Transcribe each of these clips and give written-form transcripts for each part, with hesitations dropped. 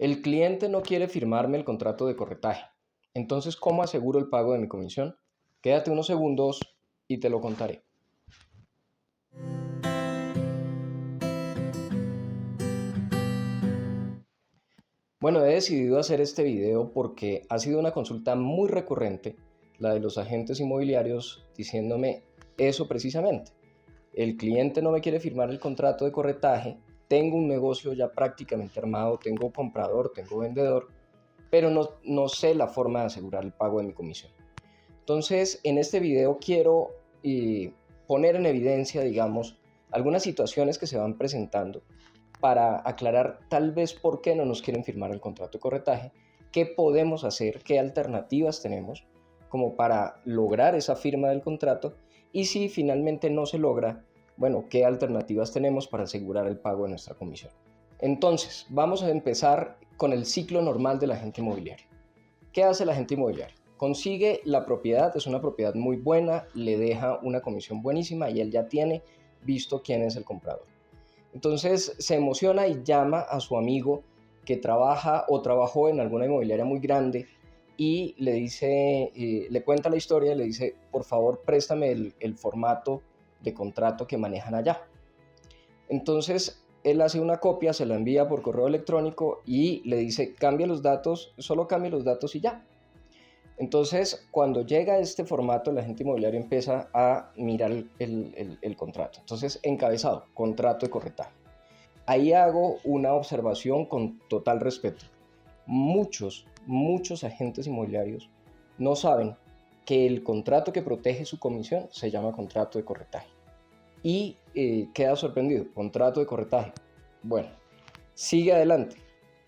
El cliente no quiere firmarme el contrato de corretaje. Entonces, ¿cómo aseguro el pago de mi comisión? Quédate unos segundos y te lo contaré. Bueno, he decidido hacer este video porque ha sido una consulta muy recurrente, la de los agentes inmobiliarios diciéndome eso precisamente. El cliente no me quiere firmar el contrato de corretaje, tengo un negocio ya prácticamente armado, tengo comprador, tengo vendedor, pero no sé la forma de asegurar el pago de mi comisión. Entonces, en este video quiero poner en evidencia, digamos, algunas situaciones que se van presentando para aclarar tal vez por qué no nos quieren firmar el contrato de corretaje, qué podemos hacer, qué alternativas tenemos como para lograr esa firma del contrato y si finalmente no se logra, bueno, qué alternativas tenemos para asegurar el pago de nuestra comisión. Entonces, vamos a empezar con el ciclo normal del agente inmobiliario. ¿Qué hace el agente inmobiliario? Consigue la propiedad, es una propiedad muy buena, le deja una comisión buenísima y él ya tiene visto quién es el comprador. Entonces se emociona y llama a su amigo que trabaja o trabajó en alguna inmobiliaria muy grande y le dice, le cuenta la historia y le dice, por favor, préstame el formato de contrato que manejan allá. Entonces él hace una copia, se la envía por correo electrónico y le dice, cambia los datos, solo cambia los datos y ya. Entonces, cuando llega este formato, el agente inmobiliario empieza a mirar el contrato. Entonces, encabezado, contrato de corretaje. Ahí hago una observación con total respeto. Muchos agentes inmobiliarios no saben que el contrato que protege su comisión se llama contrato de corretaje. Y queda sorprendido, contrato de corretaje. Bueno, sigue adelante.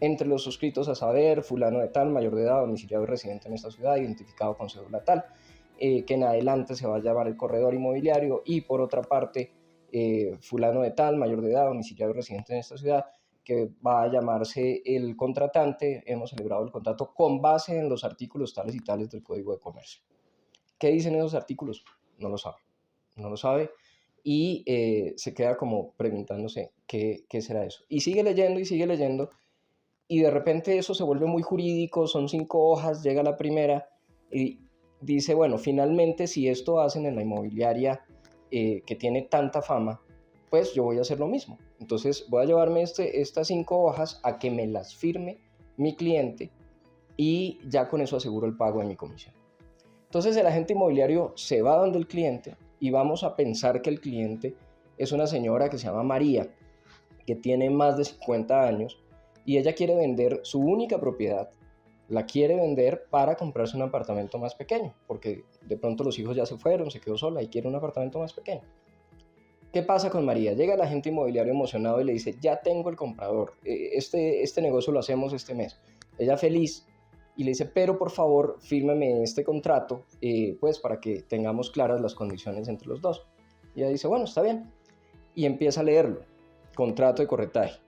Entre los suscritos a saber, fulano de tal, mayor de edad, domiciliado y residente en esta ciudad, identificado con cédula tal, que en adelante se va a llamar el corredor inmobiliario y por otra parte, fulano de tal, mayor de edad, domiciliado y residente en esta ciudad, que va a llamarse el contratante, hemos celebrado el contrato con base en los artículos tales y tales del Código de Comercio. ¿Qué dicen esos artículos? No lo sabe, no lo sabe y se queda como preguntándose qué será eso. Y sigue leyendo y de repente eso se vuelve muy jurídico, son 5 hojas, llega la primera y dice, bueno, finalmente si esto hacen en la inmobiliaria que tiene tanta fama, pues yo voy a hacer lo mismo. Entonces voy a llevarme estas 5 hojas a que me las firme mi cliente y ya con eso aseguro el pago de mi comisión. Entonces el agente inmobiliario se va donde el cliente y vamos a pensar que el cliente es una señora que se llama María, que tiene más de 50 años y ella quiere vender su única propiedad, la quiere vender para comprarse un apartamento más pequeño, porque de pronto los hijos ya se fueron, se quedó sola y quiere un apartamento más pequeño. ¿Qué pasa con María? Llega el agente inmobiliario emocionado y le dice, ya tengo el comprador, este negocio lo hacemos este mes. Ella feliz y le dice, pero por favor fírmeme este contrato, pues para que tengamos claras las condiciones entre los dos. Y ella dice, bueno, está bien. Y empieza a leerlo, contrato de corretaje.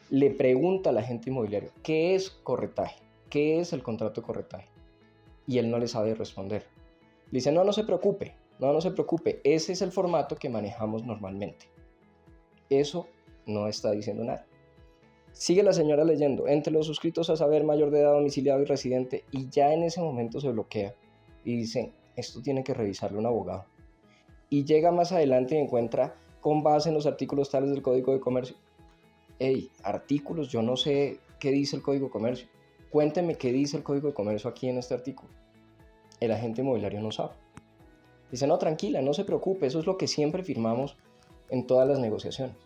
Le pregunta al agente inmobiliario, ¿qué es corretaje? ¿Qué es el contrato de corretaje? Y él no le sabe responder. Le dice, no se preocupe, no se preocupe, ese es el formato que manejamos normalmente. Eso no está diciendo nada. Sigue la señora leyendo, entre los suscritos a saber, mayor de edad, domiciliado y residente, y ya en ese momento se bloquea y dice, esto tiene que revisarlo un abogado. Y llega más adelante y encuentra, con base en los artículos tales del Código de Comercio, hey, artículos, yo no sé qué dice el Código de Comercio. Cuénteme qué dice el Código de Comercio aquí en este artículo. El agente inmobiliario no sabe. Dice, no, tranquila, no se preocupe, eso es lo que siempre firmamos en todas las negociaciones.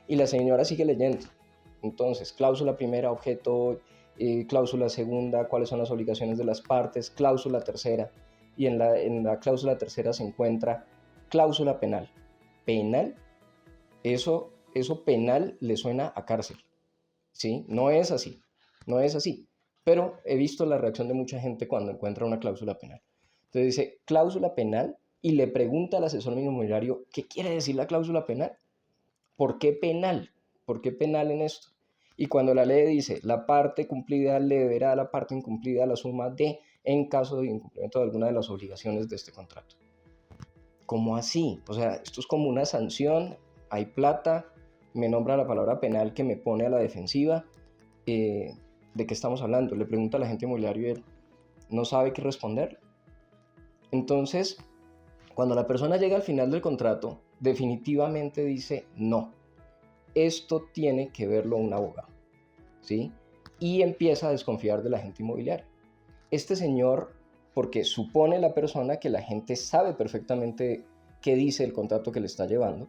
Y la señora sigue leyendo. Entonces, cláusula primera, objeto, cláusula segunda, cuáles son las obligaciones de las partes, cláusula tercera. Y en la cláusula tercera se encuentra cláusula penal. ¿Penal? Eso penal le suena a cárcel. ¿Sí? No es así, no es así. Pero he visto la reacción de mucha gente cuando encuentra una cláusula penal. Entonces dice, cláusula penal, y le pregunta al asesor inmobiliario, ¿qué quiere decir la cláusula penal? ¿Por qué penal? ¿Por qué penal en esto? Y cuando la ley dice, la parte cumplida le deberá a la parte incumplida la suma de, en caso de incumplimiento de alguna de las obligaciones de este contrato. ¿Cómo así? O sea, esto es como una sanción, hay plata, me nombra la palabra penal que me pone a la defensiva. ¿de qué estamos hablando? Le pregunta al agente inmobiliario y él no sabe qué responder. Entonces, cuando la persona llega al final del contrato, definitivamente dice no, esto tiene que verlo un abogado, ¿sí? Y empieza a desconfiar del agente inmobiliario. Este señor, porque supone la persona que la gente sabe perfectamente qué dice el contrato que le está llevando,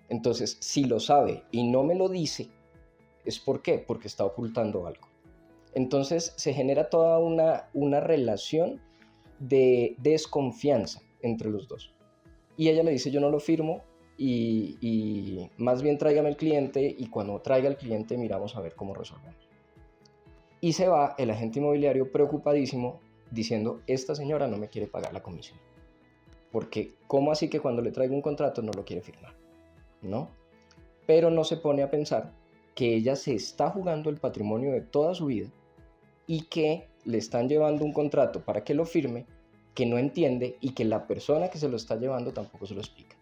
entonces si lo sabe y no me lo dice, ¿es por qué? Porque está ocultando algo. Entonces se genera toda una relación de desconfianza entre los dos. Y ella le dice, yo no lo firmo y más bien tráigame el cliente y cuando traiga el cliente miramos a ver cómo resolvemos. Y se va el agente inmobiliario preocupadísimo diciendo, esta señora no me quiere pagar la comisión. Porque ¿cómo así que cuando le traigo un contrato no lo quiere firmar? ¿No? Pero no se pone a pensar que ella se está jugando el patrimonio de toda su vida y que le están llevando un contrato para que lo firme que no entiende y que la persona que se lo está llevando tampoco se lo explica.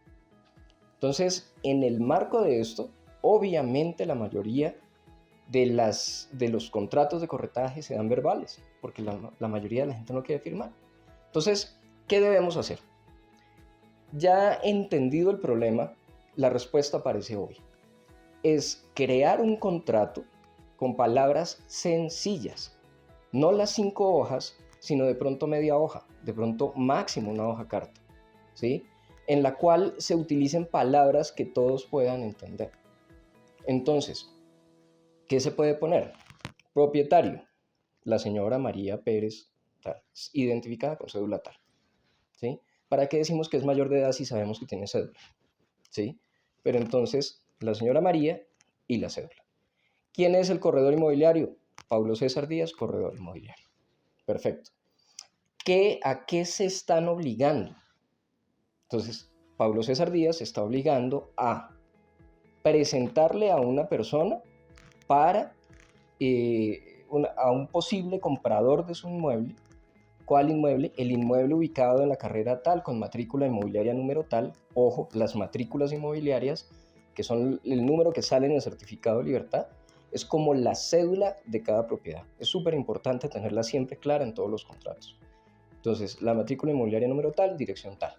Entonces, en el marco de esto, obviamente la mayoría de los contratos de corretaje se dan verbales, porque la mayoría de la gente no quiere firmar. Entonces, ¿qué debemos hacer? Ya entendido el problema, la respuesta parece obvia. Es crear un contrato con palabras sencillas, no las 5 hojas, sino de pronto media hoja, de pronto máximo una hoja carta, ¿sí? En la cual se utilicen palabras que todos puedan entender. Entonces, ¿qué se puede poner? Propietario, la señora María Pérez, tal, identificada con cédula tal, ¿sí? ¿Para qué decimos que es mayor de edad si sabemos que tiene cédula? ¿Sí? Pero entonces, la señora María y la cédula. ¿Quién es el corredor inmobiliario? Pablo César Díaz, corredor inmobiliario. Perfecto. ¿A qué se están obligando? Entonces, Pablo César Díaz se está obligando a presentarle a una persona para a un posible comprador de su inmueble. ¿Cuál inmueble? El inmueble ubicado en la carrera tal, con matrícula inmobiliaria número tal. Ojo, las matrículas inmobiliarias, que son el número que sale en el certificado de libertad, es como la cédula de cada propiedad. Es súper importante tenerla siempre clara en todos los contratos. Entonces, la matrícula inmobiliaria número tal, dirección tal,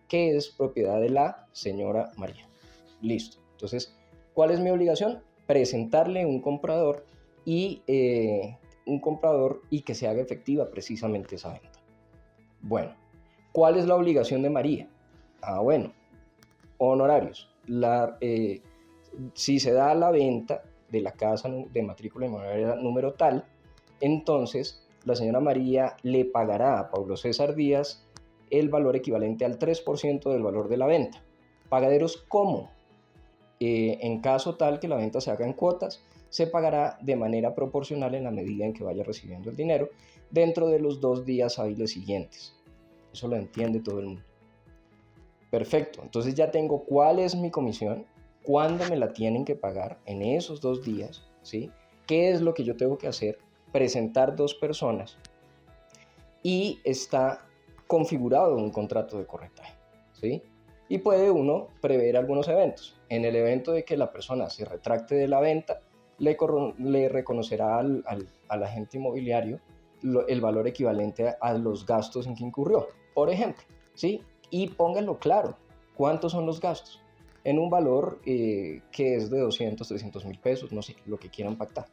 que es propiedad de la señora María. Listo. Entonces, ¿cuál es mi obligación? Presentarle un comprador y que se haga efectiva precisamente esa venta. Bueno, ¿cuál es la obligación de María? Bueno, honorarios. Si se da la venta de la casa de matrícula inmobiliaria número tal, entonces la señora María le pagará a Pablo César Díaz el valor equivalente al 3% del valor de la venta. ¿Pagaderos cómo? En caso tal que la venta se haga en cuotas, se pagará de manera proporcional en la medida en que vaya recibiendo el dinero dentro de los 2 días hábiles siguientes. Eso lo entiende todo el mundo. Perfecto, entonces ya tengo cuál es mi comisión, cuándo me la tienen que pagar en esos 2 días, ¿sí? ¿Qué es lo que yo tengo que hacer? Presentar 2 personas y está configurado un contrato de corretaje, ¿sí? Y puede uno prever algunos eventos. En el evento de que la persona se retracte de la venta, le reconocerá al agente inmobiliario el valor equivalente a los gastos en que incurrió, por ejemplo, ¿sí? Y pónganlo claro, ¿cuántos son los gastos? En un valor que es de 200, 300 mil pesos, no sé, lo que quieran pactar.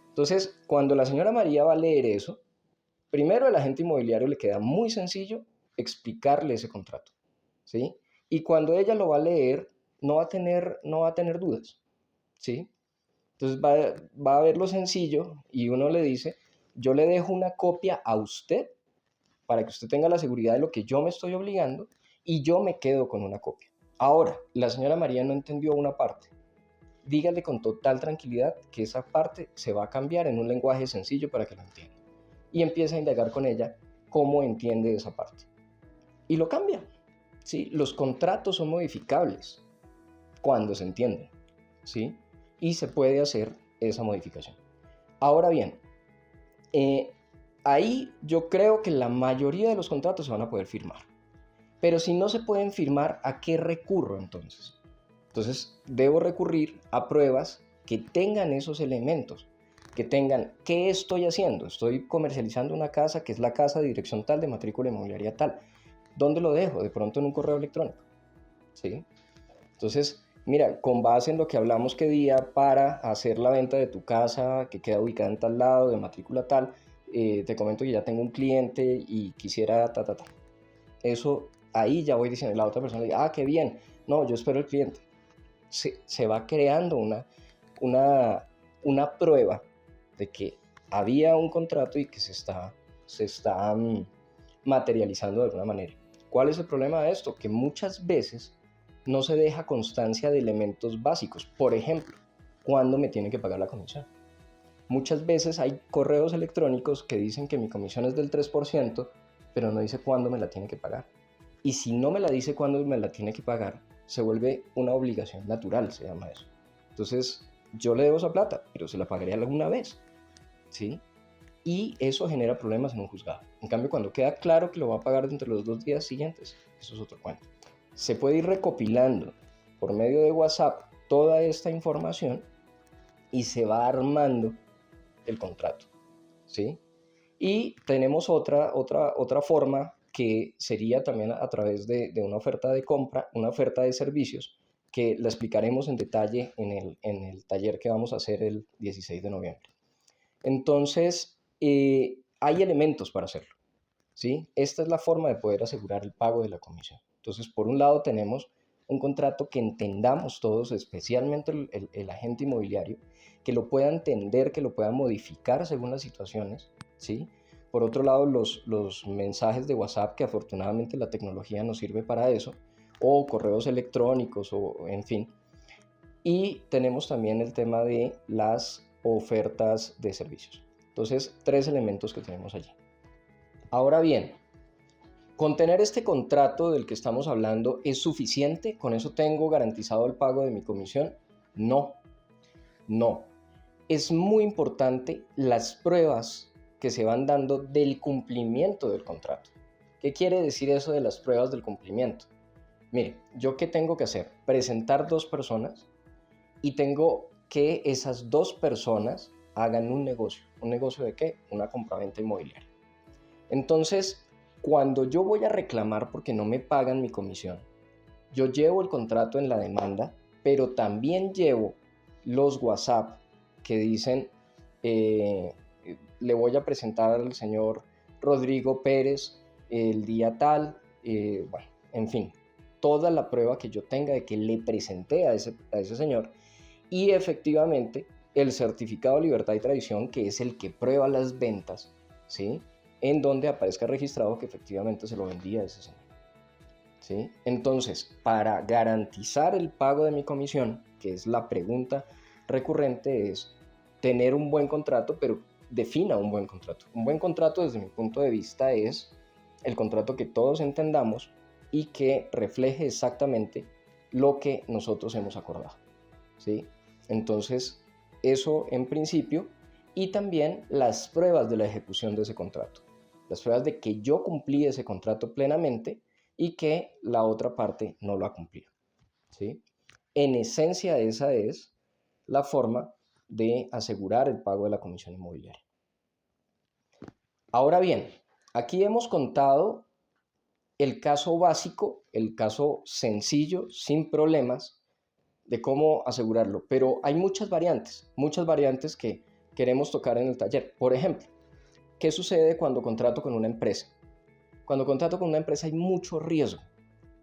Entonces, cuando la señora María va a leer eso, primero al agente inmobiliario le queda muy sencillo explicarle ese contrato, ¿sí? Y cuando ella lo va a leer, no va a tener dudas, ¿sí? Entonces va a ver lo sencillo y uno le dice, yo le dejo una copia a usted para que usted tenga la seguridad de lo que yo me estoy obligando y yo me quedo con una copia. Ahora, la señora María no entendió una parte. Dígale con total tranquilidad que esa parte se va a cambiar en un lenguaje sencillo para que lo entienda. Y empieza a indagar con ella cómo entiende esa parte. Y lo cambia. ¿Sí? Los contratos son modificables cuando se entienden, ¿sí? Y se puede hacer esa modificación. Ahora bien, ahí yo creo que la mayoría de los contratos se van a poder firmar. Pero si no se pueden firmar, ¿a qué recurro entonces? Entonces, debo recurrir a pruebas que tengan esos elementos. que tengan, ¿qué estoy haciendo? Estoy comercializando una casa que es la casa de dirección tal, de matrícula inmobiliaria tal. ¿Dónde lo dejo? De pronto en un correo electrónico, ¿sí? Entonces, mira, con base en lo que hablamos que día para hacer la venta de tu casa que queda ubicada en tal lado, de matrícula tal, te comento que ya tengo un cliente y quisiera ta. Eso, ahí ya voy diciendo, la otra persona dice, ah, qué bien, no, yo espero el cliente. Se va creando una, una prueba de que había un contrato y que se está materializando de alguna manera. ¿Cuál es el problema de esto? Que muchas veces no se deja constancia de elementos básicos. Por ejemplo, ¿cuándo me tienen que pagar la comisión? Muchas veces hay correos electrónicos que dicen que mi comisión es del 3%, pero no dice cuándo me la tiene que pagar. Y si no me la dice cuándo me la tiene que pagar, se vuelve una obligación natural, se llama eso. Entonces, yo le debo esa plata, pero se la pagaré alguna vez, ¿sí? Y eso genera problemas en un juzgado. En cambio, cuando queda claro que lo va a pagar entre los 2 días siguientes, eso es otro cuento. Se puede ir recopilando por medio de WhatsApp toda esta información y se va armando el contrato, ¿sí? Y tenemos otra forma que sería también a través de una oferta de compra, una oferta de servicios, que la explicaremos en detalle en el taller que vamos a hacer el 16 de noviembre. Entonces, hay elementos para hacerlo, ¿sí? Esta es la forma de poder asegurar el pago de la comisión. Entonces, por un lado tenemos un contrato que entendamos todos, especialmente el agente inmobiliario, que lo pueda entender, que lo pueda modificar según las situaciones, ¿sí? Por otro lado, los mensajes de WhatsApp, que afortunadamente la tecnología nos sirve para eso, o correos electrónicos, o en fin. Y tenemos también el tema de las ofertas de servicios. Entonces, 3 elementos que tenemos allí. Ahora bien, ¿con tener este contrato del que estamos hablando es suficiente? ¿Con eso tengo garantizado el pago de mi comisión? No, no. Es muy importante las pruebas que se van dando del cumplimiento del contrato. ¿Qué quiere decir eso de las pruebas del cumplimiento? Mire, ¿yo qué tengo que hacer? Presentar 2 personas y tengo que esas 2 personas hagan un negocio. ¿Un negocio de qué? Una compraventa inmobiliaria. Entonces, cuando yo voy a reclamar porque no me pagan mi comisión, yo llevo el contrato en la demanda, pero también llevo los WhatsApp que dicen, eh, le voy a presentar al señor Rodrigo Pérez el día tal, bueno, en fin, toda la prueba que yo tenga de que le presenté a ese señor, y efectivamente el certificado de libertad y tradición, que es el que prueba las ventas, ¿sí? En donde aparezca registrado que efectivamente se lo vendía a ese señor, ¿sí? Entonces, para garantizar el pago de mi comisión, que es la pregunta recurrente, es tener un buen contrato, pero defina un buen contrato. Un buen contrato, desde mi punto de vista, es el contrato que todos entendamos y que refleje exactamente lo que nosotros hemos acordado, ¿sí? Entonces, eso en principio, y también las pruebas de la ejecución de ese contrato, las pruebas de que yo cumplí ese contrato plenamente y que la otra parte no lo ha cumplido, ¿sí? En esencia, esa es la forma de asegurar el pago de la comisión inmobiliaria. Ahora bien, aquí hemos contado el caso básico, el caso sencillo, sin problemas, de cómo asegurarlo, pero hay muchas variantes que queremos tocar en el taller. Por ejemplo, ¿qué sucede cuando contrato con una empresa? Cuando contrato con una empresa hay mucho riesgo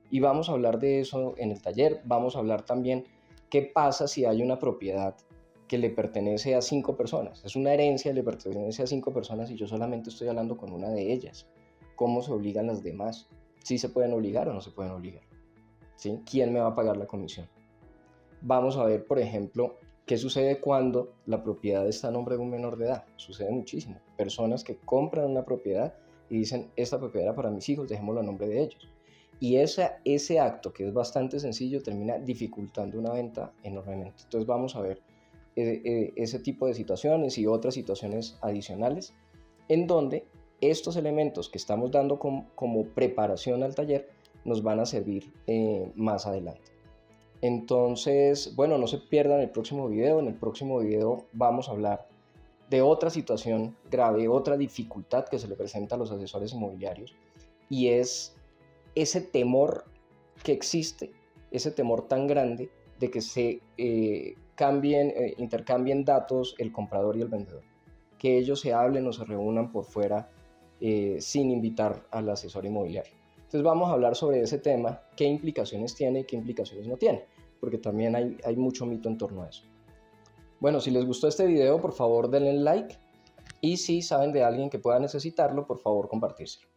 y vamos a hablar de eso en el taller. Vamos a hablar también qué pasa si hay una propiedad que le pertenece a 5 personas. Es una herencia, le pertenece a 5 personas y yo solamente estoy hablando con una de ellas. ¿Cómo se obligan las demás? ¿Sí se pueden obligar o no se pueden obligar? ¿Sí? ¿Quién me va a pagar la comisión? Vamos a ver, por ejemplo, qué sucede cuando la propiedad está a nombre de un menor de edad. Sucede muchísimo. Personas que compran una propiedad y dicen, esta propiedad era para mis hijos, dejémoslo a nombre de ellos. Y ese acto, que es bastante sencillo, termina dificultando una venta enormemente. Entonces vamos a ver ese tipo de situaciones y otras situaciones adicionales en donde estos elementos que estamos dando como preparación al taller nos van a servir más adelante. Entonces, bueno, no se pierdan el próximo video. En el próximo video vamos a hablar de otra situación grave, otra dificultad que se le presenta a los asesores inmobiliarios, y es ese temor que existe, ese temor tan grande de que se intercambien datos el comprador y el vendedor, que ellos se hablen o se reúnan por fuera sin invitar al asesor inmobiliario. Entonces vamos a hablar sobre ese tema, qué implicaciones tiene y qué implicaciones no tiene, porque también hay mucho mito en torno a eso. Bueno, si les gustó este video, por favor denle like, y si saben de alguien que pueda necesitarlo, por favor compartírselo.